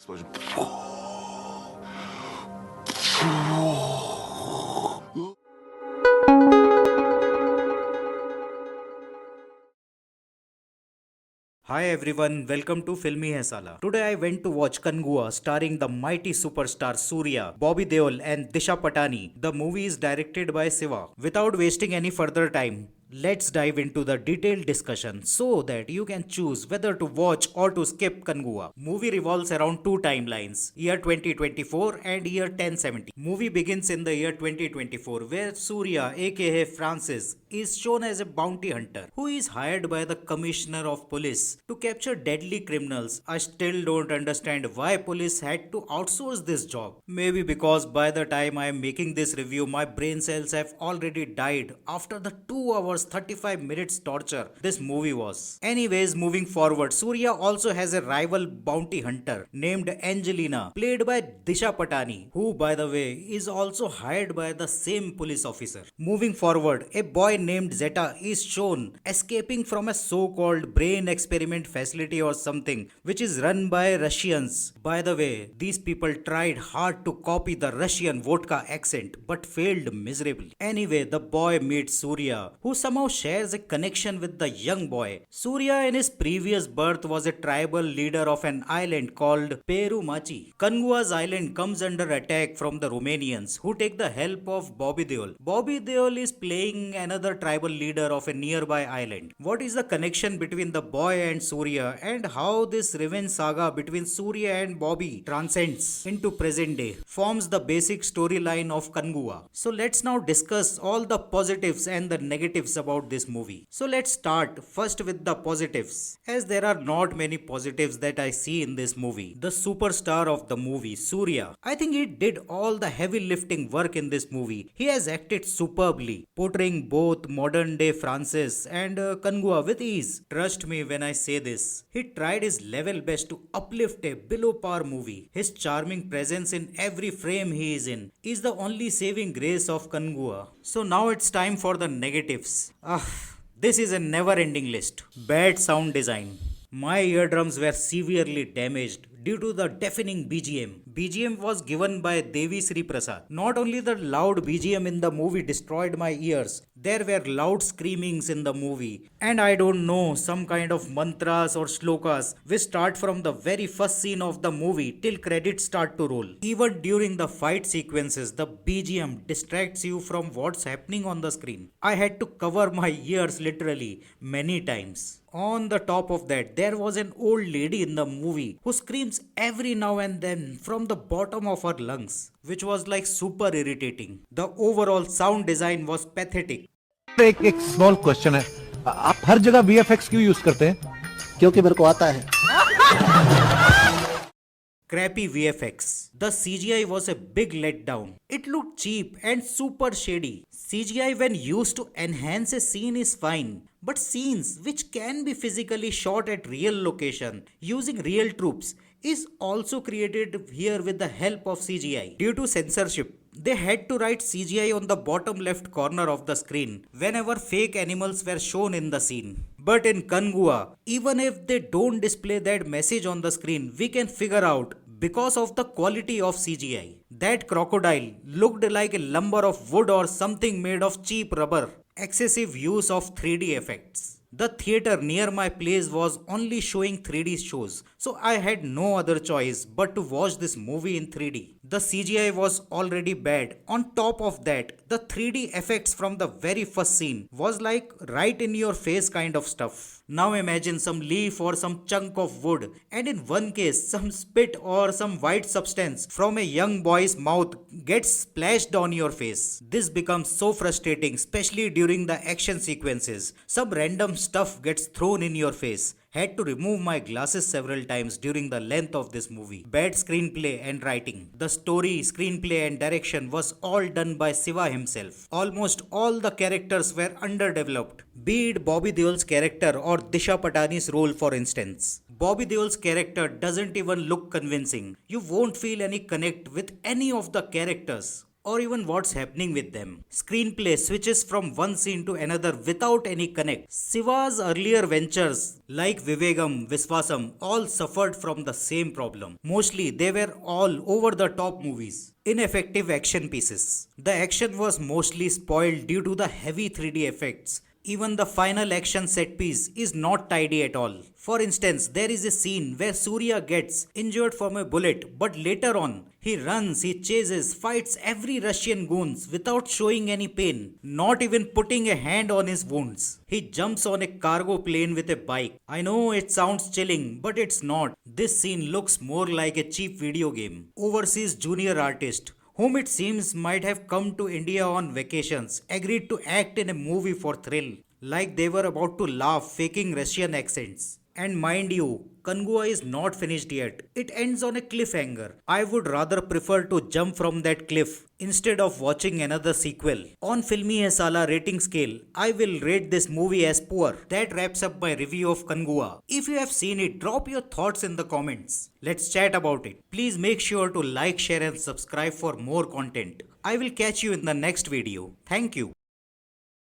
Explosion. Hi everyone, welcome to Filmy Hai Sala. Today I went to watch Kangua starring the mighty superstar Surya, Bobby Deol and Disha Patani. The movie is directed by Siva. Without wasting any further time, let's dive into the detailed discussion so that you can choose whether to watch or to skip Kangua. Movie revolves around two timelines, year 2024 and year 1070. Movie begins in the year 2024 where Surya aka Francis is shown as a bounty hunter who is hired by the commissioner of police to capture deadly criminals. I still don't understand why police had to outsource this job. Maybe because by the time I am making this review, my brain cells have already died after the 2 hours 35 minutes torture this movie was. Anyways, moving forward, Surya also has a rival bounty hunter named Angelina, played by Disha Patani, who by the way is also hired by the same police officer. Moving forward, a boy named Zeta is shown escaping from a so-called brain experiment facility or something which is run by Russians. By the way, these people tried hard to copy the Russian vodka accent but failed miserably. Anyway, the boy meets Surya, who somehow shares a connection with the young boy. Surya in his previous birth was a tribal leader of an island called Perumachi. Kangua's island comes under attack from the Romanians who take the help of Bobby Deol. Bobby Deol is playing another tribal leader of a nearby island. What is the connection between the boy and Surya and how this revenge saga between Surya and Bobby transcends into present day forms the basic storyline of Kangua. So let's now discuss all the positives and the negatives about this movie. So let's start first with the positives, as there are not many positives that I see in this movie. The superstar of the movie, Surya, I think he did all the heavy lifting work in this movie. He has acted superbly, portraying both modern day Francis and Kangua with ease. Trust me when I say this. He tried his level best to uplift a below par movie. His charming presence in every frame he is in is the only saving grace of Kangua. So now it's time for the negatives. This is a never ending list. Bad sound design. My eardrums were severely damaged due to the deafening BGM. BGM was given by Devi Sri Prasad. Not only the loud BGM in the movie destroyed my ears, there were loud screamings in the movie. And I don't know, some kind of mantras or shlokas which start from the very first scene of the movie till credits start to roll. Even during the fight sequences, the BGM distracts you from what's happening on the screen. I had to cover my ears literally many times. On the top of that, there was an old lady in the movie who screams every now and then from the bottom of her lungs, which was like super irritating. The overall sound design was pathetic. एक एक small question है आप हर जगह VFX क्यों use करते हैं क्योंकि मेरे को आता है Crappy VFX. The CGI was a big letdown. It looked cheap and super shady. CGI when used to enhance a scene is fine, but scenes which can be physically shot at real location using real troops is also created here with the help of CGI. Due to censorship, they had to write CGI on the bottom left corner of the screen whenever fake animals were shown in the scene. But in Kangua, even if they don't display that message on the screen, we can figure out because of the quality of CGI. That crocodile looked like a lumber of wood or something made of cheap rubber. Excessive use of 3D effects. The theater near my place was only showing 3D shows, so I had no other choice but to watch this movie in 3D. The CGI was already bad. On top of that, the 3D effects from the very first scene was like right in your face kind of stuff. Now imagine some leaf or some chunk of wood, and in one case, some spit or some white substance from a young boy's mouth gets splashed on your face. This becomes so frustrating, especially during the action sequences. Some random stuff gets thrown in your face. Had to remove my glasses several times during the length of this movie. Bad screenplay and writing. The story, screenplay and direction was all done by Siva himself. Almost all the characters were underdeveloped. Be it Bobby Deol's character or Disha Patani's role for instance. Bobby Deol's character doesn't even look convincing. You won't feel any connect with any of the characters. or even what's happening with them. Screenplay switches from one scene to another without any connect. Siva's earlier ventures like Vivegam, Viswasam all suffered from the same problem. Mostly they were all over the top movies, ineffective action pieces. The action was mostly spoiled due to the heavy 3D effects. Even the final action set piece is not tidy at all. For instance, there is a scene where Surya gets injured from a bullet, but later on, he runs, he chases, fights every Russian goons without showing any pain, not even putting a hand on his wounds. He jumps on a cargo plane with a bike. I know it sounds chilling, but it's not. This scene looks more like a cheap video game. Overseas junior artist whom it seems might have come to India on vacations, agreed to act in a movie for thrill, like they were about to laugh faking Russian accents. And mind you, Kangua is not finished yet. It ends on a cliffhanger. I would rather prefer to jump from that cliff instead of watching another sequel. On Filmi Hai Sala rating scale, I will rate this movie as poor. That wraps up my review of Kangua. If you have seen it, drop your thoughts in the comments. Let's chat about it. Please make sure to like, share and subscribe for more content. I will catch you in the next video. Thank you.